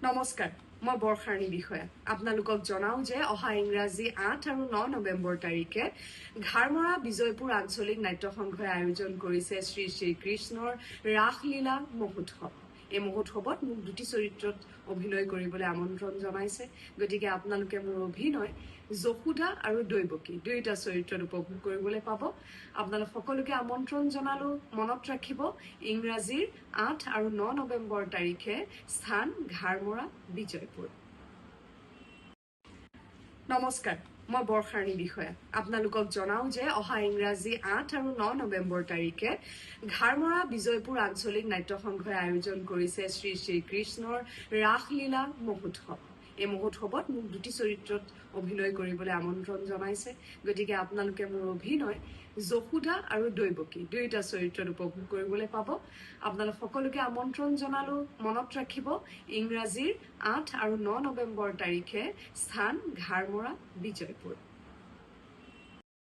নমস্কাৰ, মই বৰ্ষাৰণী বিষয়া। আপোনালোকক জনাও যে অহা ইংৰাজী 8 আৰু 9 নৱেম্বৰ তাৰিখে ঘাৰমৰা বিজয়পুৰ আঞ্চলিক নাট্য সংঘই আয়োজন কৰিছে শ্ৰী শ্ৰী কৃষ্ণৰ ৰাসলীলা মহোৎসৱ। এই মহোৎসৱত মোক দুটি চৰিত্ৰত অভিনয় কৰিবলৈ আমন্ত্ৰণ জনাইছে। গতিকে আপোনালোকে মোৰ অভিনয় যশোদা আৰু দৈৱকী দুয়োটা চৰিত্ৰত উপভোগ কৰিবলৈ পাব। আপোনালোক সকলোকে আমন্ত্ৰণ জনালো। মনত ৰাখিব, ইংৰাজীৰ 8 আৰু 9 নৱেম্বৰ তাৰিখে স্থান ঘাৰমৰা বিজয়পুৰ। নমস্কাৰ, মই বৰ্ষাৰণী বিষয়া। আপোনালোকক জনাও যে অহা ইংৰাজী 8 আৰু 9 নৱেম্বৰ তাৰিখে ঘাৰমৰা বিজয়পুৰ আঞ্চলিক নাট্য সংঘই আয়োজন কৰিছে শ্ৰী শ্ৰী কৃষ্ণৰ ৰাসলীলা মহোৎসৱ। এই মহোৎসৱত মোক দুটি চৰিত্ৰত অভিনয় কৰিবলৈ আমন্ত্ৰণ জনাইছে। গতিকে আপোনালোকে মোৰ অভিনয় যশোদা আৰু দৈৱকী দুয়োটা চৰিত্ৰত উপভোগ কৰিবলৈ পাব। আপোনালোক সকলোকে আমন্ত্ৰণ জনালো। মনত ৰাখিব, ইংৰাজীৰ 8 আৰু 9 নৱেম্বৰ তাৰিখে স্থান ঘাৰমৰা বিজয়পুৰ।